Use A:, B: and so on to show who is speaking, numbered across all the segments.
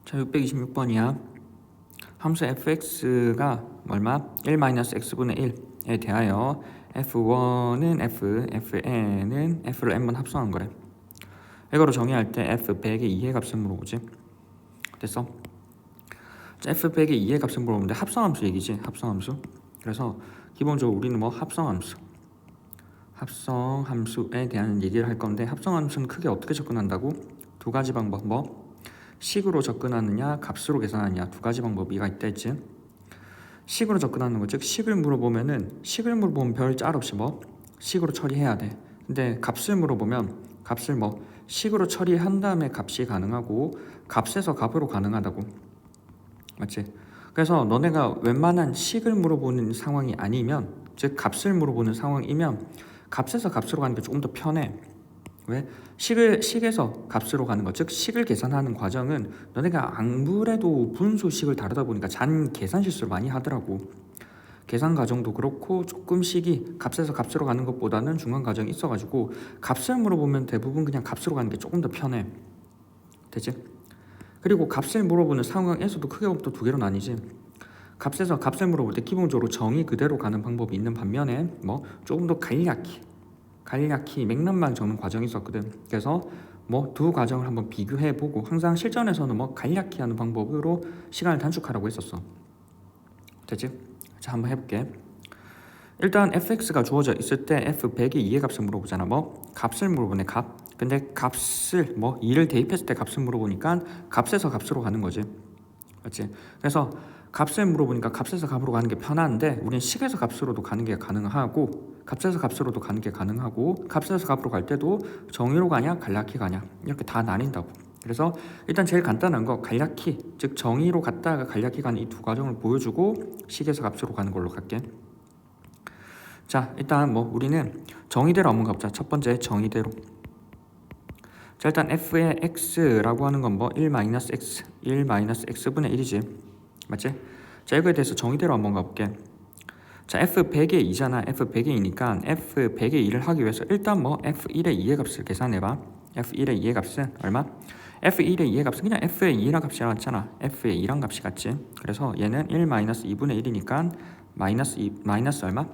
A: 자, 626번이야. 함수 fx가 얼마? 1-x분의 1에 대하여 f1은 f, fn은 f를 n번 합성한 거래. 이거로 정의할 때 f100의 2의 값을 물어보지. 됐어? 자, f100의 2의 값을 물어보는데 합성함수 얘기지. 합성함수. 그래서 기본적으로 우리는 뭐 합성함수에 대한 얘기를 할 건데, 합성함수는 크게 어떻게 접근한다고? 두 가지 방법. 뭐? 식으로 접근하느냐, 값으로 계산하느냐, 두 가지 방법이 있다 했지. 식으로 접근하는 거, 즉 식을 물어보면 별 짤 없이 뭐 식으로 처리해야 돼. 근데 값을 물어보면 값을 뭐 식으로 처리한 다음에 값이 가능하고 값에서 값으로 가능하다고. 맞지? 그래서 너네가 웬만한 식을 물어보는 상황이 아니면, 즉 값을 물어보는 상황이면 값에서 값으로 가는 게 조금 더 편해. 왜? 식에서 값으로 가는 것, 즉 식을 계산하는 과정은 너네가 아무래도 분수식을 다루다 보니까 잔 계산 실수를 많이 하더라고. 계산 과정도 그렇고 조금 식이 값에서 값으로 가는 것보다는 중간 과정이 있어가지고 값을 물어보면 대부분 그냥 값으로 가는 게 조금 더 편해. 되지? 그리고 값을 물어보는 상황에서도 크게 보면 또 두 개로 나뉘지. 값에서 값을 물어볼 때 기본적으로 정의 그대로 가는 방법이 있는 반면에 뭐 조금 더 간략히 맥락만 적는 과정이 있었거든. 그래서 뭐 두 과정을 한번 비교해보고 항상 실전에서는 뭐 간략히 하는 방법으로 시간을 단축하라고 했었어. 되지? 자, 한번 해볼게. 일단 fx가 주어져 있을 때 f100의 2의 값을 물어보잖아. 뭐 값을 물어보네. 값. 근데 값을 뭐 2를 대입했을 때 값을 물어보니까 값에서 값으로 가는 거지. 맞지? 그래서 값을 물어보니까 값에서 값으로 가는 게 편한데, 우리는 식에서 값으로도 가는 게 가능하고 값에서 값으로도 가는 게 가능하고 값에서 값으로 갈 때도 정의로 가냐 간략히 가냐 이렇게 다 나뉜다고. 그래서 일단 제일 간단한 거 간략히, 즉 정의로 갔다가 간략히 가는 이 두 과정을 보여주고 식에서 값으로 가는 걸로 갈게. 자, 일단 뭐 우리는 정의대로 한번 가보자. 첫 번째 정의대로. 자, 일단 f의 x라고 하는 건 뭐 1-x 1-x분의 1이지. 맞지? 자, 이거에 대해서 정의대로 한번 가볼게. 자, f100의 2잖아. f100의 2니까 f100의 2를 하기 위해서 일단 뭐 f1의 2의 값을 계산해봐. f1의 2의 값은 얼마? f1의 2의 값은 그냥 f의 2랑 값이 같잖아. f의 2랑 값이 같지. 그래서 얘는 1-2분의 1이니까 마이너스 얼마?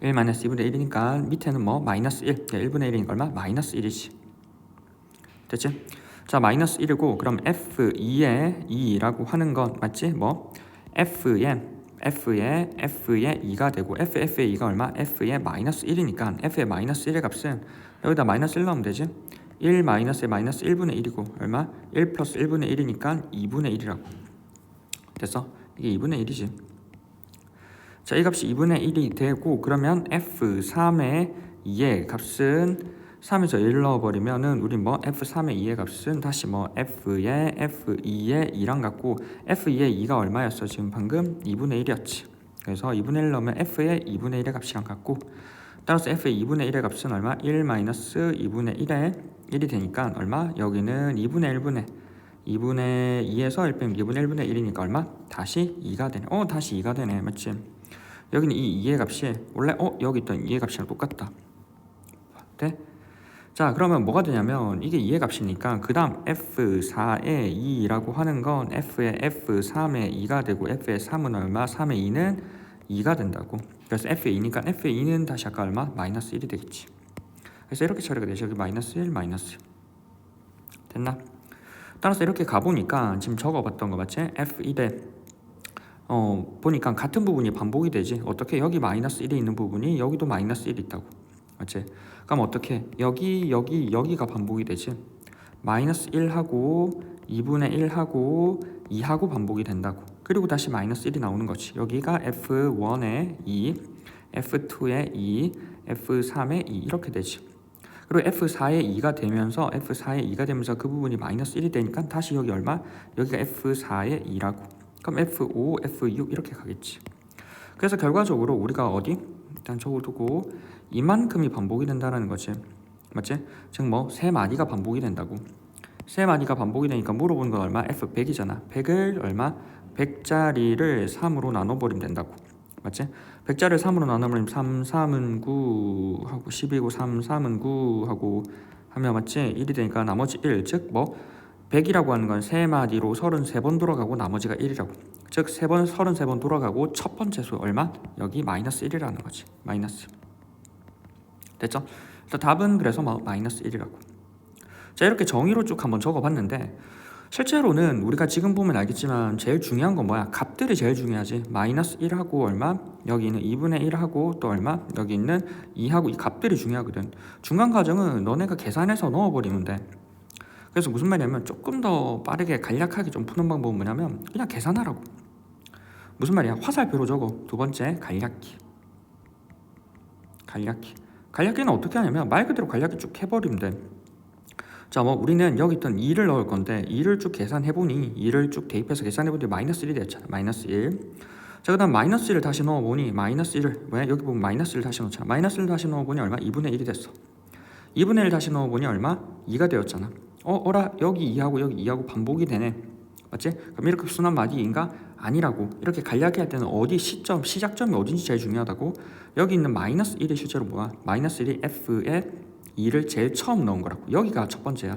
A: 1-2분의 1이니까 밑에는 뭐 마이너스 1, 1분의 1이니까 얼마? 마이너스 1이지. 됐지? 자, 마이너스 1이고, 그럼 f2의 2라고 하는 건 맞지? 뭐 f의 2가 되고 f의 2가 얼마? f의 마이너스 1이니까 f의 마이너스 1의 값은 여기다 마이너스 1 넣으면 되지. 1 마이너스의 마이너스 1분의 1이고 얼마? 1 플러스 1분의 1이니까 2분의 1이라고. 됐어? 이게 2분의 1이지. 자, 이 값이 2분의 1이 되고, 그러면 f3의 2의 값은 3에서 1 넣어버리면은 우리 뭐 f3의 2의 값은 다시 뭐 f의 f2의 2랑 같고, f2의 2가 얼마였어? 지금 방금 2분의 1이었지. 그래서 2분의 1 넣으면 f의 2분의 1의 값이랑 같고, 따라서 f의 2분의 1의 값은 얼마? 1-2분의 1의 1이 되니까 얼마? 여기는 2분의 2에서 1 빼면 2분의 1분의 1이니까 얼마? 다시 2가 되네. 다시 2가 되네. 맞지? 여기는 이 2의 값이 원래 여기 있던 2의 값이랑 똑같다. 돼? 자, 그러면 뭐가 되냐면 이게 2의 값이니까 그 다음 f4의 2라고 하는 건 f의 f3의 2가 되고, f의 3은 얼마? 3의 2는 2가 된다고. 그래서 f의 2니까 f의 2는 다시 아까 얼마? 마이너스 1이 되겠지. 그래서 이렇게 처리가 되죠. 여기 마이너스 1, 마이너스 1. 됐나? 따라서 이렇게 가보니까 지금 적어봤던 거 맞지? f1에 보니까 같은 부분이 반복이 되지. 어떻게? 여기 마이너스 1이 있는 부분이 여기도 마이너스 1이 있다고. 맞지? 그럼 어떻게? 여기가 반복이 되지. 마이너스 1하고 2분의 1하고 2하고 반복이 된다고. 그리고 다시 마이너스 1이 나오는 거지. 여기가 f1의 2, f2의 2, f3의 2 이렇게 되지. 그리고 f4의 2가 되면서 그 부분이 마이너스 1이 되니까 다시 여기 얼마? 여기가 f4의 2라고. 그럼 f5, f6 이렇게 가겠지. 그래서 결과적으로 우리가 어디? 일단 적어두고 이만큼이 반복이 된다는 거지. 맞지? 즉 뭐 세 마디가 반복이 된다고. 세 마디가 반복이 되니까 물어보는 건 얼마? f100이잖아. 100을 얼마? 100짜리를 3으로 나눠버리면 된다고. 맞지? 100짜리를 3으로 나눠버리면 3, 3은 9 하고 10이고 3, 3은 9 하고 하면 맞지? 1이 되니까 나머지 1, 즉 뭐 100이라고 하는 건 3마디로 33번 돌아가고 나머지가 1이라고. 즉 3번 33번 돌아가고 첫 번째 수 얼마? 여기 마이너스 1이라는 거지. 마이너스. 됐죠? 그래서 답은 그래서 뭐 마이너스 1이라고. 자, 이렇게 정의로 쭉 한번 적어봤는데 실제로는 우리가 지금 보면 알겠지만 제일 중요한 건 뭐야? 값들이 제일 중요하지. 마이너스 1하고 얼마? 여기 있는 2분의 1하고 또 얼마? 여기 있는 2하고 이 값들이 중요하거든. 중간 과정은 너네가 계산해서 넣어버리면 돼. 그래서 무슨 말이냐면 조금 더 빠르게 간략하게 좀 푸는 방법은 뭐냐면 그냥 계산하라고. 무슨 말이야? 화살표로 적어. 두 번째 간략히. 간략히는 어떻게 하냐면 말 그대로 간략히 쭉 해버리면 돼. 자, 뭐 우리는 여기 있던 2를 넣을 건데 2를 쭉 계산해보니 2를 쭉 대입해서 계산해보니 마이너스 1이 됐잖아. 마이너스 1. 자, 그 다음 마이너스 1을 다시 넣어보니 마이너스 1을 왜? 여기 보면 마이너스 1을 다시 넣잖아. 마이너스 1을 다시 넣어보니 얼마? 2분의 1이 됐어. 2분의 1 다시 넣어보니 얼마? 2가 되었잖아. 어라 여기 2하고 여기 2하고 반복이 되네. 맞지? 그럼 이렇게 순한 마디 2인가? 아니라고. 이렇게 간략히 할 때는 어디 시작점이 어딘지 제일 중요하다고. 여기 있는 마이너스 1이 실제로 뭐야? 마이너스 1이 f에 2를 제일 처음 넣은 거라고. 여기가 첫 번째야.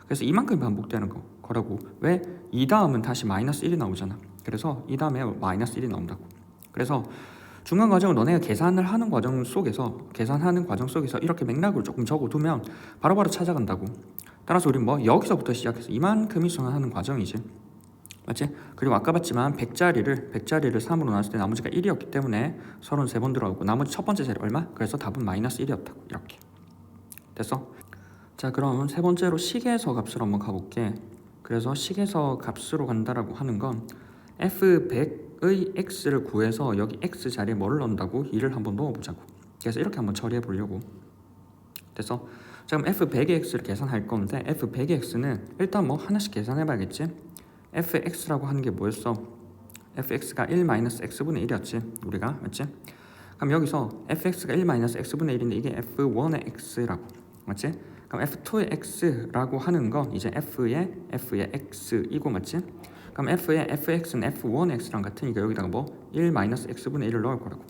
A: 그래서 이만큼 반복되는 거라고. 왜? 이 다음은 다시 마이너스 1이 나오잖아. 그래서 이 다음에 마이너스 1이 나온다고. 그래서 중간 과정을 너네가 계산하는 과정 속에서 이렇게 맥락을 조금 적어두면 바로바로 찾아간다고. 따라서 우린 뭐 여기서부터 시작해서 이만큼이 순환하는 과정이지. 맞지? 그리고 아까 봤지만 100자리를 3으로 나눴을 때 나머지가 1이었기 때문에 33번 들어가고 나머지 첫 번째 자리 얼마? 그래서 답은 마이너스 1이었다고. 이렇게 됐어? 자, 그럼 세 번째로 식에서 값으로 한번 가볼게. 그래서 식에서 값으로 간다라고 하는 건 f100의 x를 구해서 여기 x 자리에 뭐를 넣는다고? 2를 한번 넣어보자고. 그래서 이렇게 한번 처리해 보려고. 됐어? 자, 그럼 f100의 x를 계산할 건데 f100의 x는 일단 뭐 하나씩 계산해 봐야겠지? fx라고 하는 게 뭐였어? fx가 1-x분의 1이었지 우리가. 맞지? 그럼 여기서 fx가 1-x분의 1인데 이게 f1의 x라고. 맞지? 그럼 f2의 x라고 하는 건 이제 f의 x이고. 맞지? 그럼 f의 fx는 f1의 x랑 같으니까 여기다가 뭐 1-x분의 1을 넣을 거라고.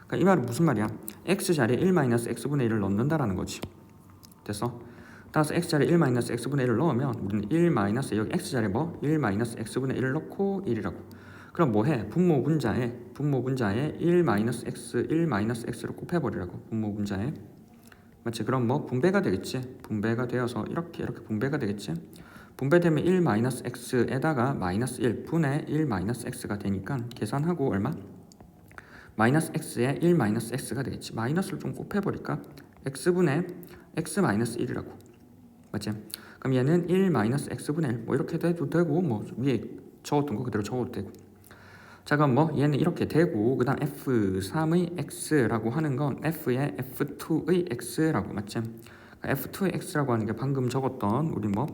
A: 그러니까 이 말은 무슨 말이야? x 자리에 1-x분의 1을 넣는다라는 거지. 됐어? 따라서 x 자리에 1-x분의 1을 넣으면 우리는 1- 여기 x 자리에 뭐? 1-x분의 1을 넣고 1이라고. 그럼 뭐해? 분모 분자에 1-x를 곱해버리라고. 분모 분자에. 맞지? 그럼 뭐 분배가 되겠지. 분배가 되어서 이렇게 분배가 되겠지. 분배되면 1-x에다가 마이너스 1 분의 1-x가 되니까 계산하고 얼마? 마이너스 x에 1-x가 되겠지. 마이너스를 좀 곱해버릴까? x분의 x-1이라고. 맞지? 그럼 얘는 1-x분의 1 뭐 이렇게 해도 되고 뭐 위에 적었던 거 그대로 적어도 되고. 자, 그럼 뭐 얘는 이렇게 되고 그 다음 f3의 x라고 하는 건 f의 f2의 x라고. 맞지? f2의 x라고 하는 게 방금 적었던 우리 뭐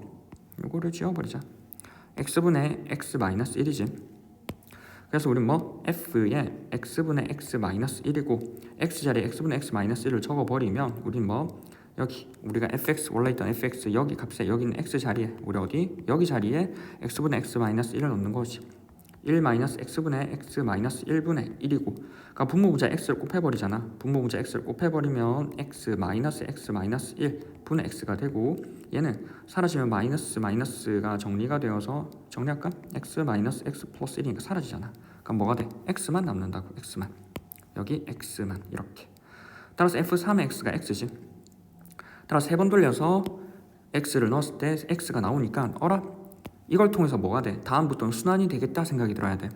A: 이거를 지워버리자. x분의 x-1이지. 그래서 우린 뭐 f의 x분의 x-1이고 x 자리에 x분의 x-1을 적어버리면 우린 뭐 여기 우리가 fx 원래 있던 fx 여기 값에 여기 있는 x 자리에 우리 어디? 여기 자리에 x분의 x-1을 넣는 거지. 1-x분의 x-1분의 1이고 그러니까 분모분자 x를 곱해버리잖아. 분모분자 x를 곱해버리면 x-1 분의 x가 되고 얘는 사라지면 마이너스가 정리가 되어서 정리할까? x 플러스 1이니까 사라지잖아. 그럼 뭐가 돼? x만 남는다고. x만. 여기 x만 이렇게. 따라서 f3의 x가 x지. 따라서 3번 돌려서 x를 넣었을 때 x가 나오니까 어라? 이걸 통해서 뭐가 돼? 다음부터는 순환이 되겠다 생각이 들어야 돼.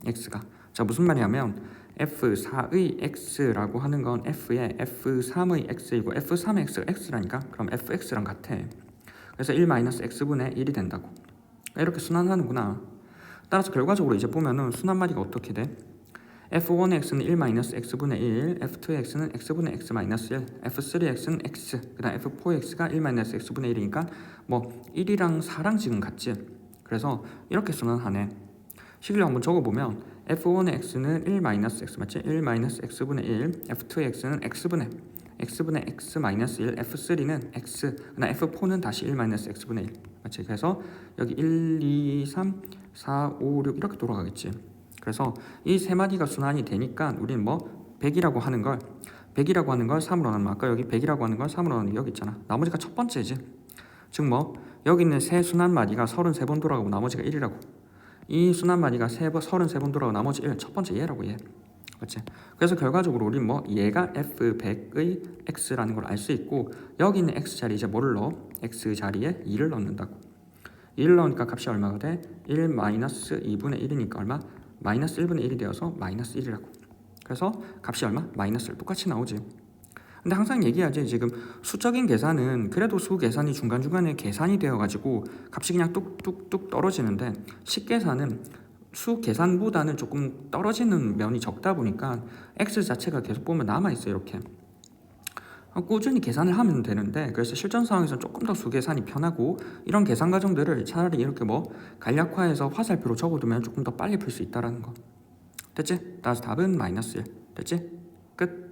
A: x가. 자, 무슨 말이냐면 f4의 x라고 하는 건 f의 f3의 x이고 f3의 x가 x라니까 그럼 fx랑 같아. 그래서 1-x분의 1이 된다고. 이렇게 순환하는구나. 따라서 결과적으로 이제 보면은 순환 마디가 어떻게 돼? f1의 x는 1-x분의 1, f2의 x는 x분의 x-1, f3의 x는 x, 그 다음 f4의 x가 1-x분의 1이니까 뭐 1이랑 4랑 지금 같지. 그래서 이렇게 순환하네. 식을 한번 적어보면 f1의 x는 1-x 맞지? 1-x분의 1, f2의 x는 x분의 x-1, f3는 x, 그 다음 f4는 다시 1-x분의 1 맞지? 그래서 여기 1, 2, 3, 4, 5, 6 이렇게 돌아가겠지. 그래서 이 세 마디가 순환이 되니까 우리는 뭐 100이라고 하는 걸 3으로 나누면 아까 여기 100이라고 하는 걸 3으로 나누면 여기 있잖아. 나머지가 첫 번째지. 즉 뭐 여기 있는 세 순환마디가 33번 돌아가고 나머지가 1이라고. 이 순환마디가 33번 돌아가고 나머지 1, 첫 번째 얘라고 얘. 맞지? 그래서 결과적으로 우린 뭐 얘가 f100의 x라는 걸 알 수 있고 여기 있는 x 자리에 이제 뭐를 넣어? x 자리에 2를 넣는다고. 2를 넣으니까 값이 얼마가 돼? 1 마이너스 2분의 1이니까 얼마? 마이너스 1분의 1이 되어서 마이너스 1이라고. 그래서 값이 얼마? 마이너스 1 똑같이 나오지. 근데 항상 얘기하지, 지금 수적인 계산은 그래도 수 계산이 중간중간에 계산이 되어가지고 값이 그냥 뚝뚝뚝 떨어지는데 식계산은 수 계산보다는 조금 떨어지는 면이 적다 보니까 x 자체가 계속 보면 남아있어요. 이렇게 꾸준히 계산을 하면 되는데, 그래서 실전 상황에서는 조금 더 수 계산이 편하고 이런 계산 과정들을 차라리 이렇게 뭐 간략화해서 화살표로 적어두면 조금 더 빨리 풀 수 있다라는 거. 됐지? 따라서 답은 마이너스 1. 됐지? 끝.